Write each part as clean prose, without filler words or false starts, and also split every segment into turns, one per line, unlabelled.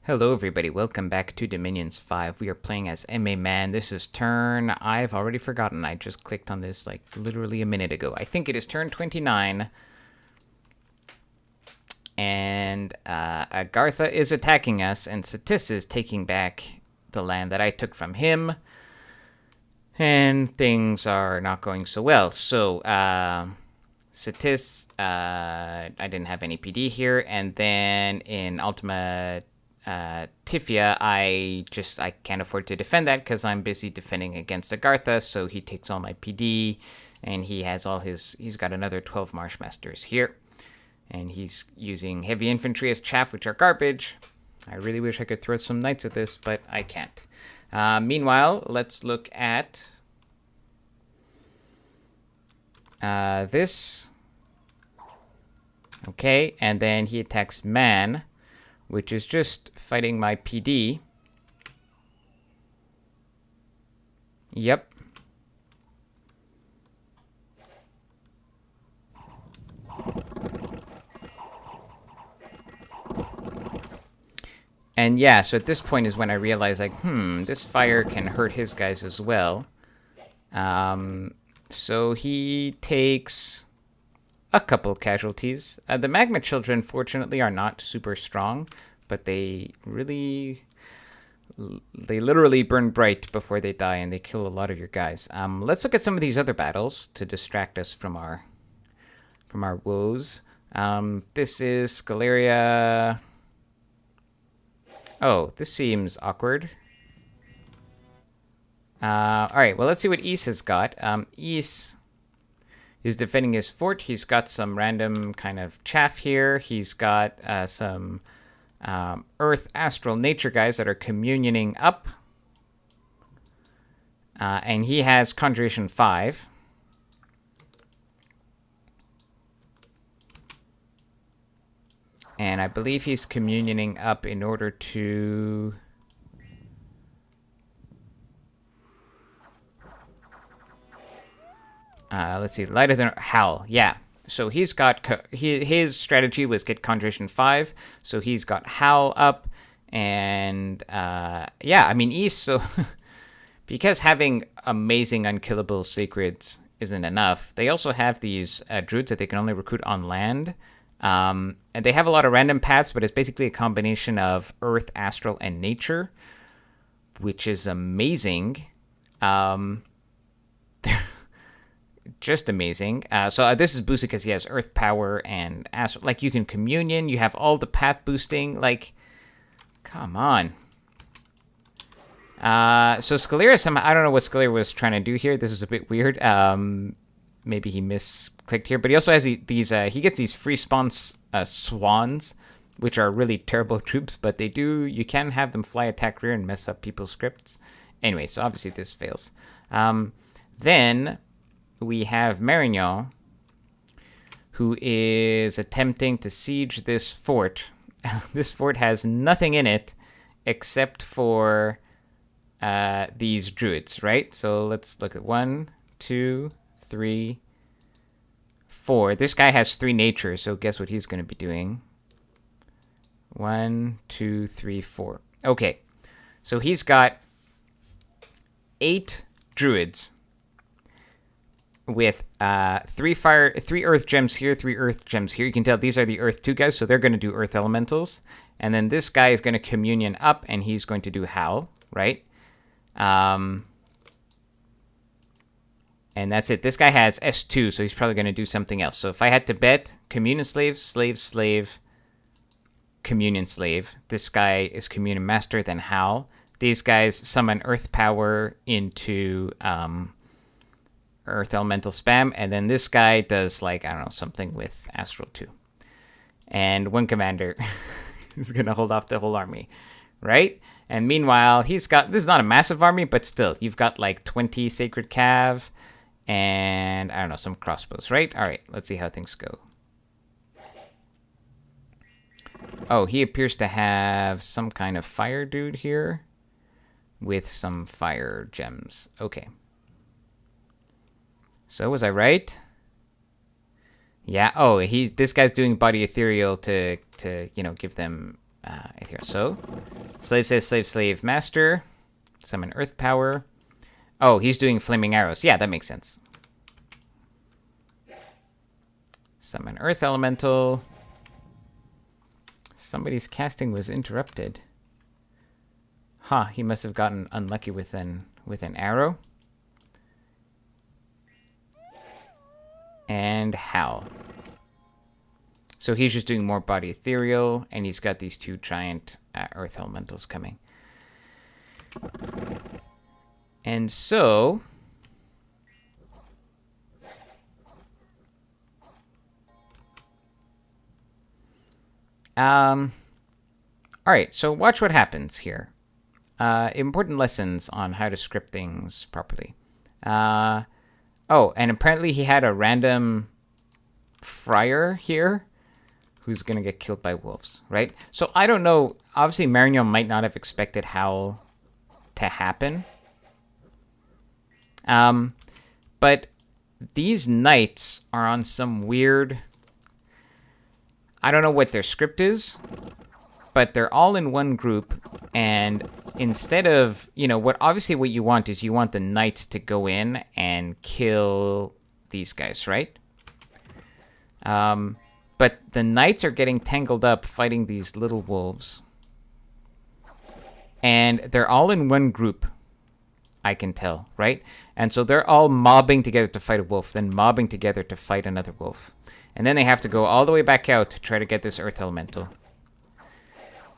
Hello everybody, welcome back to Dominions 5. We are playing as MA Man. This is turn... I've already forgotten. I just clicked on this like literally a minute ago. I think it is turn 29. And Agartha is attacking us, and Satis is taking back the land that I took from him. And things are not going so well. So, Satis, I didn't have any PD here. And then in Ultima Tifia, I can't afford to defend that because I'm busy defending against Agartha, so he takes all my PD, and he's got another 12 Marshmasters here, and he's using heavy infantry as chaff, which are garbage. I really wish I could throw some knights at this, but I can't. Meanwhile, let's look at this. Okay, and then he attacks Man, which is just fighting my PD. Yep. And yeah, so at this point is when I realize, like, this fire can hurt his guys as well. So he takes a couple casualties. The Magma Children, fortunately, are not super strong, but they literally burn bright before they die, and they kill a lot of your guys. Let's look at some of these other battles to distract us from our woes. This is Scaleria. Oh, this seems awkward. Alright, well, let's see what Ys has got. Ys is defending his fort. He's got some random kind of chaff here. He's got some Earth, Astral, Nature guys that are communioning up. And he has Conjuration 5. And I believe he's communioning up in order to... let's see, Lighter Than... Howl, yeah. So he's got... His strategy was get Conjuration 5. So he's got Howl up. And, yeah, I mean, Ys, so... because having amazing unkillable sacreds isn't enough, they also have these druids that they can only recruit on land. And they have a lot of random paths, but it's basically a combination of Earth, Astral, and Nature, which is amazing. Just amazing. So this is boosted because he has Earth power and Astral. Like, you can communion, you have all the path boosting. Like, come on. So Scaleria, somehow, I don't know what Scaleria was trying to do here. This is a bit weird. Maybe he misclicked here, but he also has these. He gets these free spawns, swans, which are really terrible troops, but they do. You can have them fly, attack, rear, and mess up people's scripts. Anyway, so obviously this fails. Then we have Marignan, who is attempting to siege this fort. This fort has nothing in it except for these druids, right? So let's look at 1, 2, 3, 4. This guy has 3 nature, so guess what he's going to be doing? 1, 2, 3, 4. Okay, so he's got 8 druids with 3 earth gems here, 3 earth gems here. You can tell these are the earth 2 guys, so they're going to do earth elementals. And then this guy is going to communion up, and he's going to do howl, right? And that's it. This guy has S2, so he's probably going to do something else. So if I had to bet, communion slave, slave, slave, communion slave. This guy is communion master, then howl. These guys summon earth power into earth elemental spam. And then this guy does, like, I don't know, something with astral 2. And one commander is going to hold off the whole army, right? And meanwhile, he's got... This is not a massive army, but still, you've got, like, 20 Sacred Cav and, I don't know, some crossbows, right? All right, let's see how things go. Oh, he appears to have some kind of fire dude here with some fire gems. Okay. So, was I right? Yeah. Oh, this guy's doing body ethereal to give them here. So, slave says slave, slave, master. Summon earth power. Oh, he's doing flaming arrows. Yeah, that makes sense. Summon earth elemental. Somebody's casting was interrupted. Huh, he must have gotten unlucky with an arrow. And howl. So he's just doing more body ethereal, and he's got these two giant earth elementals coming. And so... Alright, so watch what happens here. Important lessons on how to script things properly. Oh, and apparently he had a random friar here who's going to get killed by wolves, right? So I don't know. Obviously, Marignon might not have expected Howl to happen. But these knights are on some weird... I don't know what their script is, but they're all in one group, and instead of, what you want is you want the knights to go in and kill these guys, right? But the knights are getting tangled up fighting these little wolves. And they're all in one group, I can tell, right? And so they're all mobbing together to fight a wolf, then mobbing together to fight another wolf. And then they have to go all the way back out to try to get this earth elemental.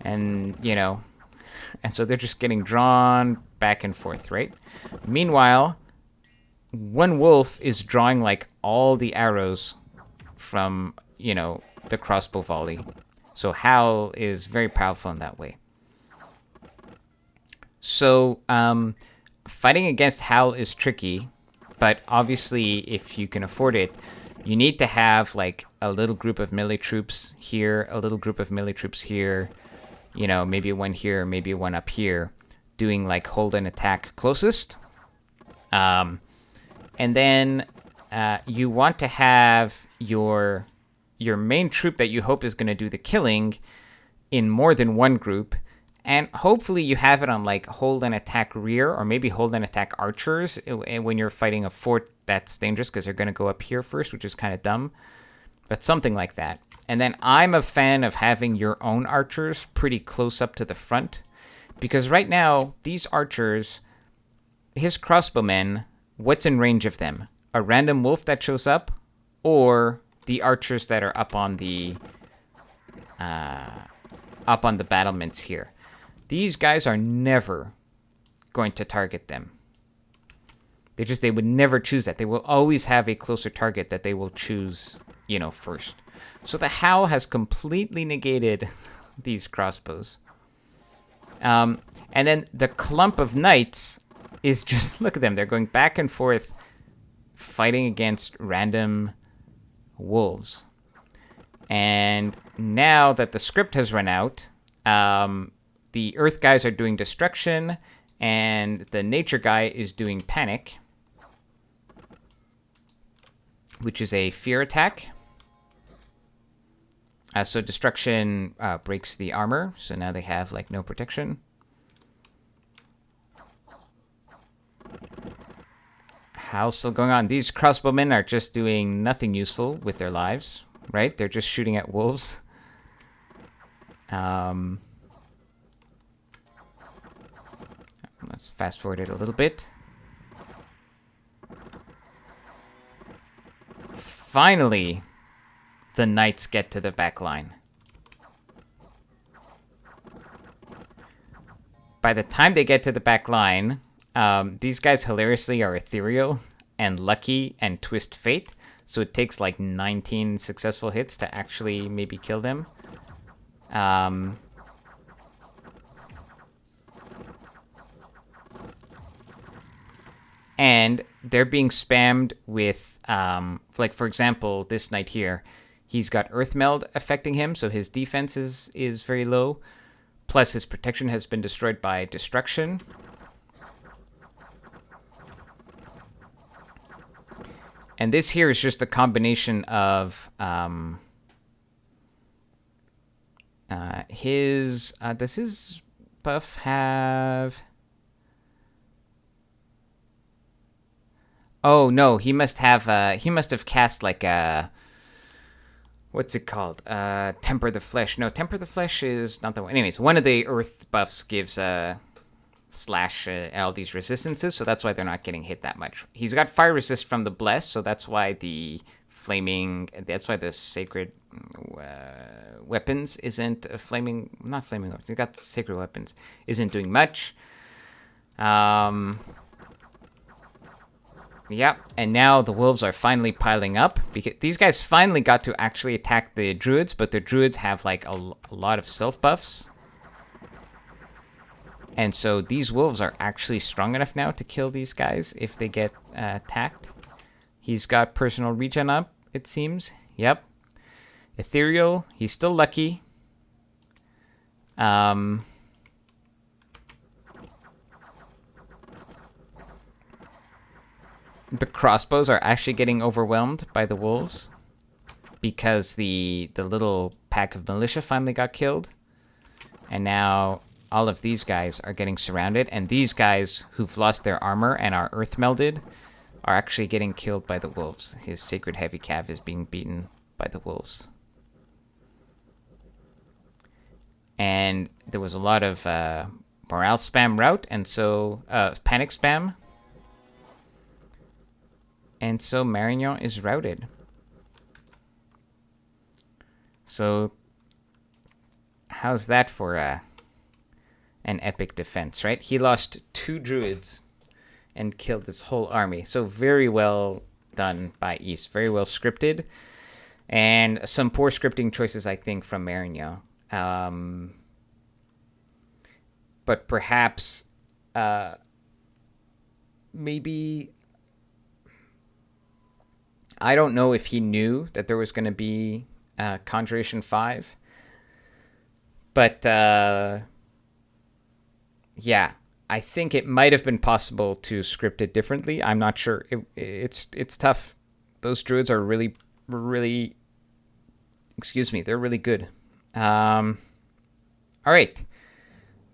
And, and so they're just getting drawn back and forth, right? Meanwhile, one wolf is drawing, like, all the arrows from, the crossbow volley. So Howl is very powerful in that way. So, fighting against Howl is tricky, but obviously, if you can afford it, you need to have, like, a little group of melee troops here, a little group of melee troops here, maybe one here, maybe one up here, doing, like, hold and attack closest. And then you want to have your main troop that you hope is going to do the killing in more than one group. And hopefully you have it on, like, hold and attack rear, or maybe hold and attack archers when you're fighting a fort that's dangerous, because they're going to go up here first, which is kind of dumb. But something like that. And then I'm a fan of having your own archers pretty close up to the front. Because right now, these archers, his crossbowmen, what's in range of them? A random wolf that shows up, or the archers that are up on the battlements here. These guys are never going to target them. They would never choose that. They will always have a closer target that they will choose, first. So the Howl has completely negated these crossbows. And then the clump of knights is just, look at them. They're going back and forth fighting against random wolves. And now that the script has run out, the earth guys are doing destruction, and the nature guy is doing panic, which is a fear attack. So destruction breaks the armor, so now they have, like, no protection. How's still going on? These crossbowmen are just doing nothing useful with their lives, right? They're just shooting at wolves. Let's fast forward it a little bit. Finally, the knights get to the back line. By the time they get to the back line, these guys hilariously are ethereal and lucky and twist fate. So it takes like 19 successful hits to actually maybe kill them. And they're being spammed with, like, for example, this knight here. He's got Earth Meld affecting him, so his defense is very low. Plus, his protection has been destroyed by destruction. And this here is just a combination of Does his buff have... Oh no, he must have cast like a... What's it called? Temper the Flesh. No, Temper the Flesh is not the one. Anyways, one of the earth buffs gives slash all these resistances, so that's why they're not getting hit that much. He's got fire resist from the Bless, so that's why the sacred weapons isn't not flaming weapons. He's got sacred weapons, isn't doing much. Yeah, and now the wolves are finally piling up because these guys finally got to actually attack the druids, but the druids have like a lot of self buffs. And so these wolves are actually strong enough now to kill these guys if they get attacked. He's got personal regen up, it seems. Yep. Ethereal, he's still lucky. The crossbows are actually getting overwhelmed by the wolves because the little pack of militia finally got killed. And now all of these guys are getting surrounded, and these guys who've lost their armor and are earth melded are actually getting killed by the wolves. His sacred heavy cav is being beaten by the wolves. And there was a lot of morale spam rout, and so panic spam. And so Marignan is routed. So how's that for an epic defense, right? He lost 2 druids and killed this whole army. So very well done by East. Very well scripted. And some poor scripting choices, I think, from Marignan. But perhaps maybe... I don't know if he knew that there was going to be Conjuration 5. But, yeah, I think it might have been possible to script it differently. I'm not sure. It's tough. Those druids are really, really... Excuse me, they're really good. All right.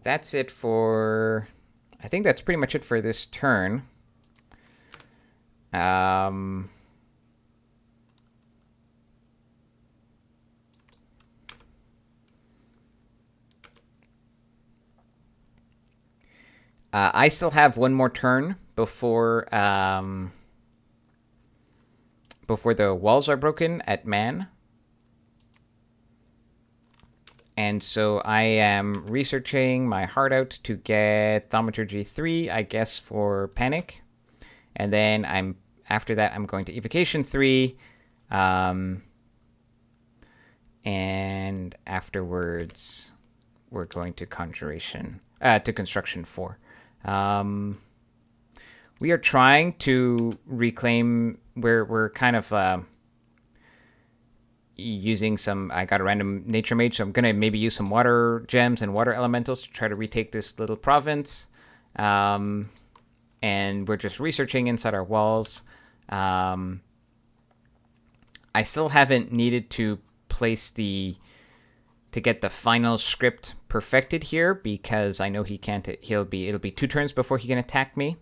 That's it for... I think that's pretty much it for this turn. I still have one more turn before the walls are broken at Man. And so I am researching my heart out to get Thaumaturgy 3, I guess, for Panic. And then after that, I'm going to Evocation 3. And afterwards, we're going to Construction 4. We are trying to reclaim. We're kind of using some. I got a random nature mage, so I'm gonna maybe use some water gems and water elementals to try to retake this little province. And we're just researching inside our walls. I still haven't needed to place to get the final script perfected here because I know he can't. It'll be 2 turns before he can attack me.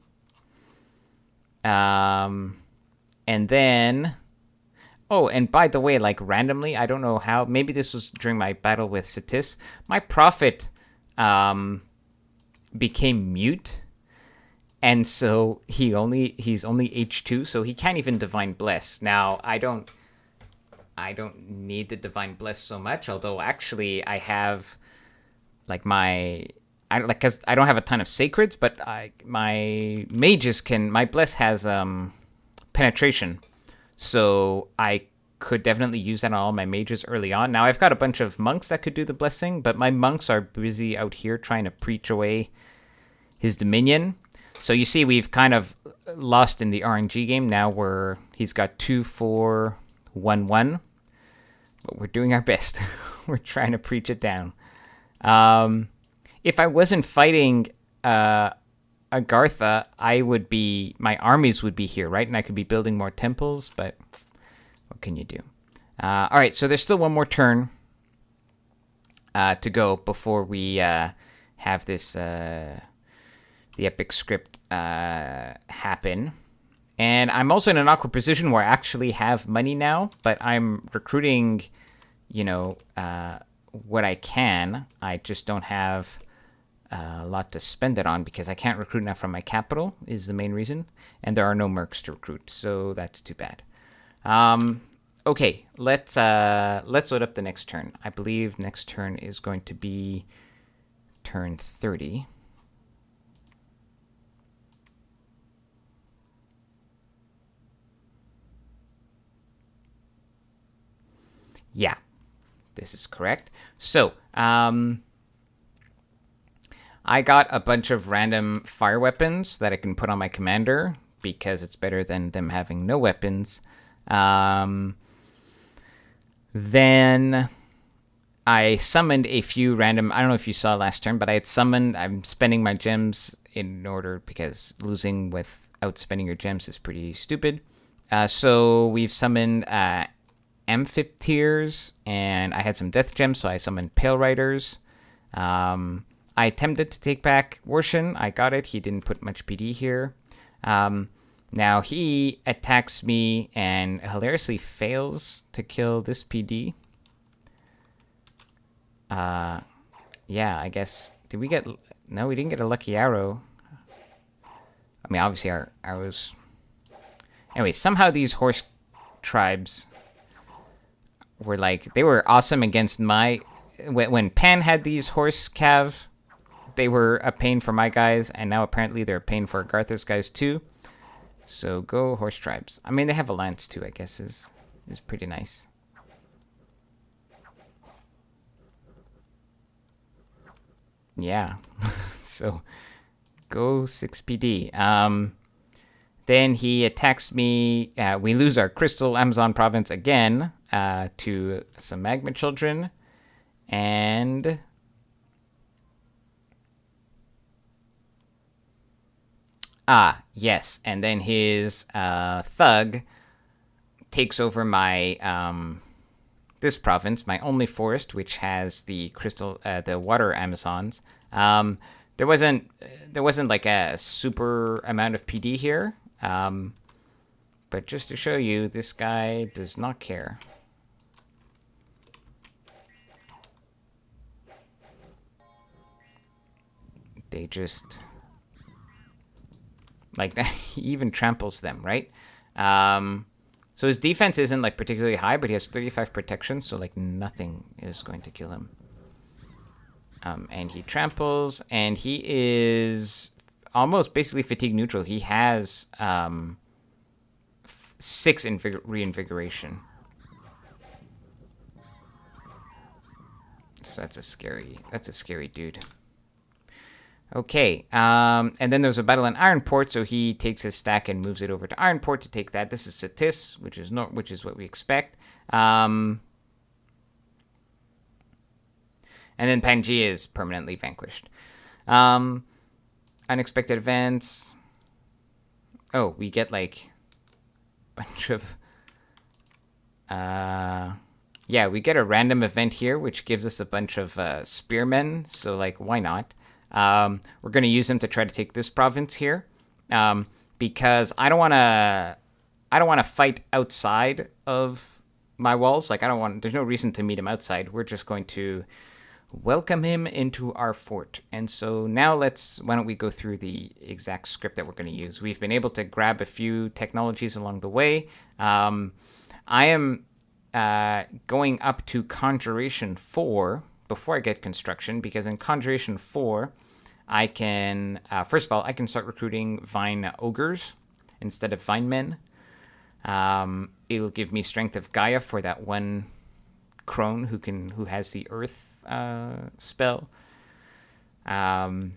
And then, oh, and by the way, like randomly, I don't know how. Maybe this was during my battle with Satis. My prophet became mute, and so he's only H2, so he can't even Divine Bless. Now I don't need the Divine Bless so much, although actually I have like because I don't have a ton of sacreds, but my mages can. My Bless has penetration, so I could definitely use that on all my mages early on. Now I've got a bunch of monks that could do the blessing, but my monks are busy out here trying to preach away his dominion. So you see, we've kind of lost in the RNG game. Now he's got 2, 4, 1, 1. But we're doing our best. We're trying to preach it down. If I wasn't fighting Agartha, my armies would be here, right? And I could be building more temples, but what can you do? All right, so there's still one more turn. to go before we have this the epic script happen. And I'm also in an awkward position where I actually have money now, but I'm recruiting, what I can. I just don't have a lot to spend it on because I can't recruit enough from my capital is the main reason, and there are no mercs to recruit, so that's too bad. Okay, let's load up the next turn. I believe next turn is going to be turn 30. Yeah, this is correct. So, I got a bunch of random fire weapons that I can put on my commander because it's better than them having no weapons. Then I summoned a few random. I don't know if you saw last turn, but I had summoned. I'm spending my gems in order because losing without spending your gems is pretty stupid. So we've summoned amphitheaters, and I had some death gems, so I summoned Pale Riders. I attempted to take back Warshin. I got it. He didn't put much PD here. Now he attacks me and hilariously fails to kill this PD. Yeah, I guess. Did we get... No, we didn't get a lucky arrow. I mean, obviously our arrows... Anyway, somehow these horse tribes were like... They were awesome against my... When Pan had these horse cav, they were a pain for my guys, and now apparently they're a pain for Garth's guys too. So go horse tribes. I mean, they have a lance too, I guess, is pretty nice. Yeah. So go 6 PD. Then he attacks me. We lose our Crystal Amazon province again to some Magma Children. And... yes. And then his thug takes over my this province, my only forest, which has the crystal, the water Amazons. There wasn't like a super amount of PD here, but just to show you, this guy does not care. They just... Like, he even tramples them, right? So his defense isn't, like, particularly high, but he has 35 protection, so, like, nothing is going to kill him. And he tramples, and he is almost basically fatigue neutral. He has 6 reinvigoration. So that's a scary dude. Okay, and then there's a battle in Ironport, so he takes his stack and moves it over to Ironport to take that. This is Satis, which is what we expect. And then Pangea is permanently vanquished. Unexpected events. Oh, we get like a bunch of... yeah, we get a random event here, which gives us a bunch of spearmen, so like, why not? We're going to use them to try to take this province here, because I don't want to fight outside of my walls. Like, there's no reason to meet him outside. We're just going to welcome him into our fort. And so now why don't we go through the exact script that we're going to use. We've been able to grab a few technologies along the way. I am going up to Conjuration 4 before I get Construction, because in Conjuration 4, I can, first of all, I can start recruiting Vine Ogres instead of Vine Men. It'll give me Strength of Gaia for that one crone who has the Earth spell. So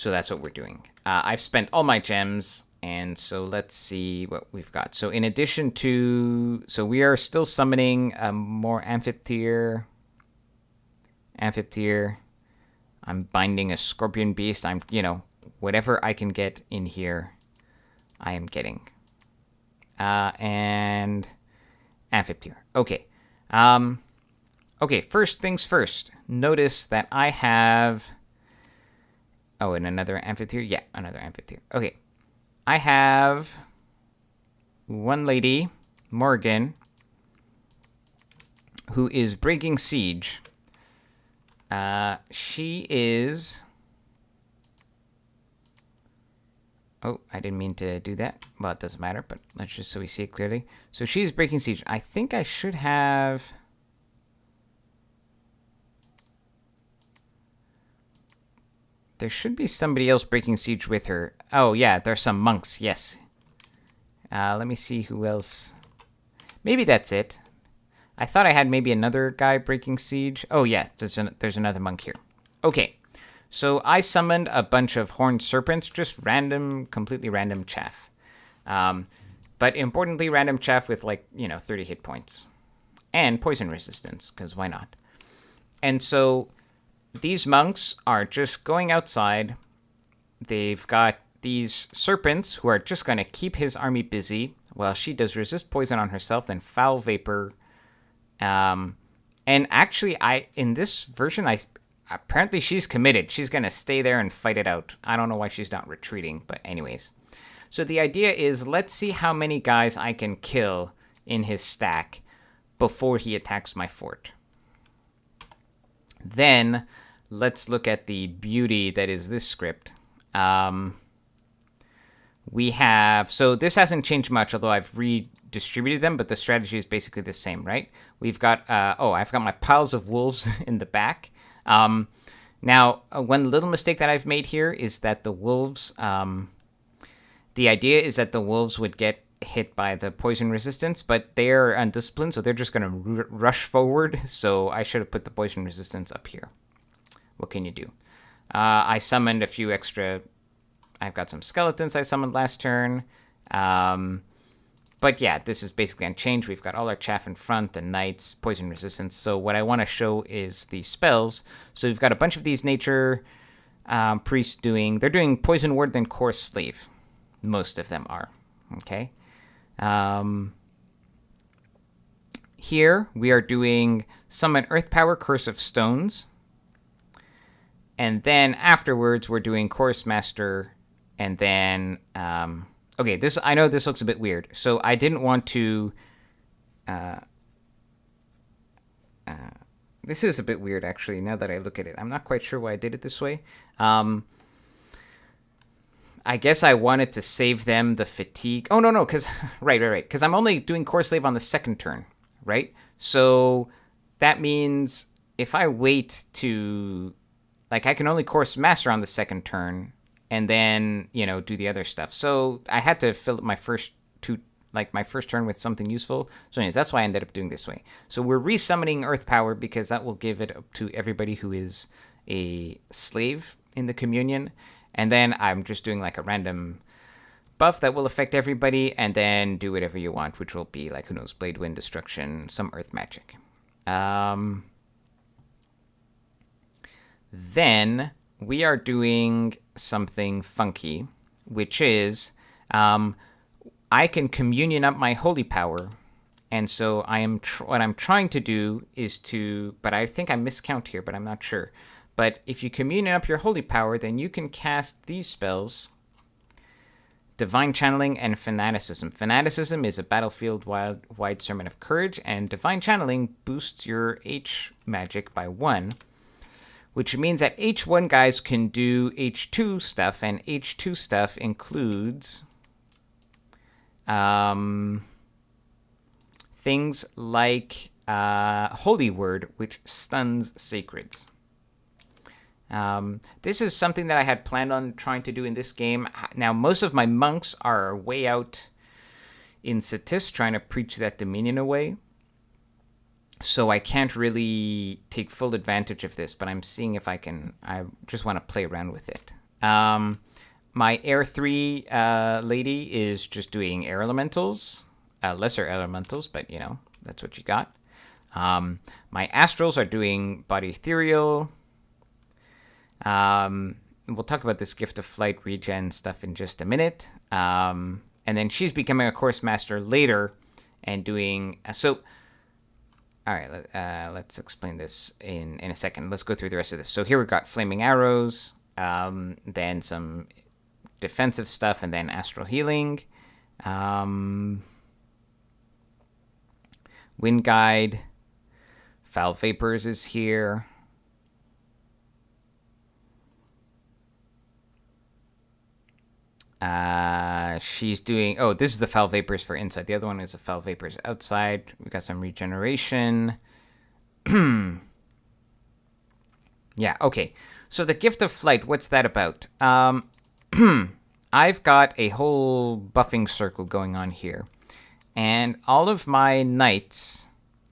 that's what we're doing. I've spent all my gems, and so let's see what we've got. So in addition to... So we are still summoning more Amphitheater. I'm binding a Scorpion Beast. I'm, whatever I can get in here, I am getting. And Amphitheater. Okay. Okay, first things first. Notice that I have... Oh, and another amphitheater? Yeah, another amphitheater. Okay. I have one lady, Morgan, who is breaking siege. She is... Oh, I didn't mean to do that. Well, it doesn't matter, but let's just so we see it clearly. So she's breaking siege. I think I should have... There should be somebody else breaking siege with her. Oh, yeah, there's some monks, yes. Let me see who else. Maybe that's it. I thought I had maybe another guy breaking siege. Oh, yeah, there's another monk here. Okay, so I summoned a bunch of horned serpents, just random, completely random chaff. But importantly, random chaff with 30 hit points. And poison resistance, because why not? And so these monks are just going outside. They've got these serpents who are just going to keep his army busy while she does resist poison on herself, then foul vapor. And actually, in this version, apparently she's committed. She's going to stay there and fight it out. I don't know why she's not retreating, but anyways. So the idea is, let's see how many guys I can kill in his stack before he attacks my fort. Then let's look at the beauty that is this script. We have... So this hasn't changed much, although I've redistributed them, but the strategy is basically the same, right? We've got... I've got my piles of wolves in the back. Now, one little mistake that I've made here is that the wolves... the idea is that the wolves would get hit by the poison resistance, but they're undisciplined, so they're just going to rush forward. So I should have put the poison resistance up here. What can you do? I summoned a few extra... I've got some skeletons I summoned last turn. But yeah, this is basically unchanged. We've got all our chaff in front, the knights, poison resistance. So what I want to show is the spells. So we've got a bunch of these nature priests doing... They're doing poison ward, then coarse slave. Most of them are. Okay. Here we are doing summon earth power, curse of stones. And then afterwards, we're doing Chorus Master, and then... okay, I know this looks a bit weird, so I didn't want to... this is a bit weird, actually, now that I look at it. I'm not quite sure why I did it this way. I guess I wanted to save them the fatigue. Oh, no, because... right. Because I'm only doing Core Slave on the second turn, right? So that means if I wait to... I can only Course Master on the second turn, and then, do the other stuff. So I had to fill up my first turn with something useful. So anyways, that's why I ended up doing this way. So we're resummoning Earth Power, because that will give it up to everybody who is a slave in the communion. And then I'm just doing a random buff that will affect everybody, and then do whatever you want, which will be who knows, Blade Wind, Destruction, some Earth Magic. Then we are doing something funky, which is I can communion up my holy power. And so what I'm trying to do is but I think I miscount here, but I'm not sure. But if you communion up your holy power, then you can cast these spells: Divine Channeling and Fanaticism. Fanaticism is a battlefield-wide sermon of courage, and Divine Channeling boosts your H magic by 1. Which means that H1 guys can do H2 stuff, and H2 stuff includes things like Holy Word, which stuns sacreds. This is something that I had planned on trying to do in this game. Now, most of my monks are way out in Satis trying to preach that Dominion away. So I can't really take full advantage of this, but I'm seeing if I can. I just want to play around with it. My Air 3 lady is just doing air elementals, lesser elementals, but that's what you got. My Astrals are doing body ethereal. We'll talk about this Gift of Flight regen stuff in just a minute. And then she's becoming a Course Master later and doing... All right, let's explain this in a second. Let's go through the rest of this. So here we've got flaming arrows, then some defensive stuff, and then astral healing. Wind guide. Foul vapors is here. She's doing... Oh, this is the foul vapors for inside. The other one is the foul vapors outside. We got some regeneration. Yeah, okay. So the gift of flight, what's that about? I've got a whole buffing circle going on here. And all of my knights...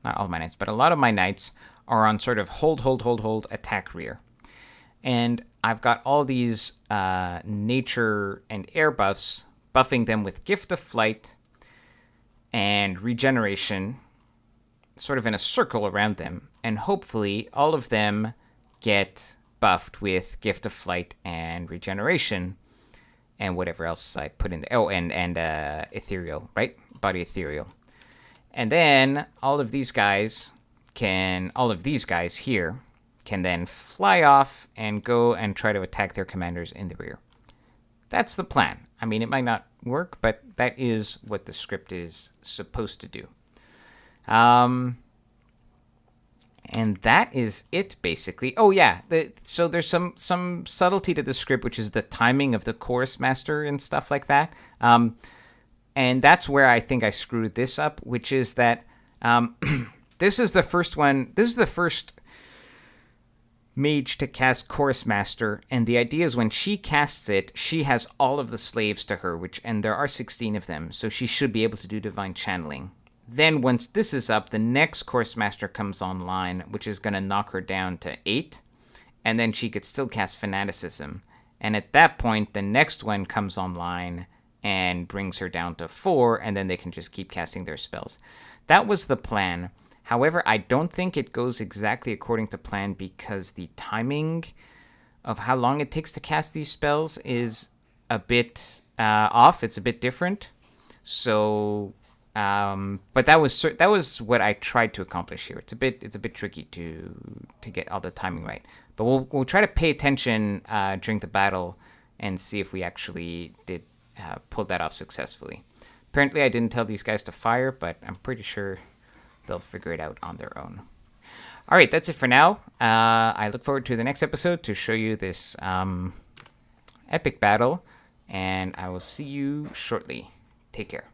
Not all my knights, but a lot of my knights are on sort of hold, attack rear. And I've got all these nature and air buffs, buffing them with Gift of Flight and Regeneration, sort of in a circle around them. And hopefully all of them get buffed with Gift of Flight and Regeneration and whatever else I put in there. Oh, and Ethereal, right? Body Ethereal. And then all of these guys here can then fly off and go and try to attack their commanders in the rear. That's the plan. I mean, it might not work, but that is what the script is supposed to do. And that is it, basically. Oh, yeah. So there's some subtlety to the script, which is the timing of the chorus master and stuff like that. And that's where I think I screwed this up, which is that this is the first one. This is the first mage to cast Chorus Master, and the idea is when she casts it, she has all of the slaves to her, and there are 16 of them, so she should be able to do Divine Channeling. Then once this is up, the next Chorus Master comes online, which is going to knock her down to 8, and then she could still cast Fanaticism. And at that point, the next one comes online and brings her down to 4, and then they can just keep casting their spells. That was the plan. However, I don't think it goes exactly according to plan because the timing of how long it takes to cast these spells is a bit off. It's a bit different. So, but that was what I tried to accomplish here. It's a bit tricky to get all the timing right. But we'll try to pay attention during the battle and see if we actually did pull that off successfully. Apparently, I didn't tell these guys to fire, but I'm pretty sure they'll figure it out on their own. All right, that's it for now. I look forward to the next episode to show you this epic battle, and I will see you shortly. Take care.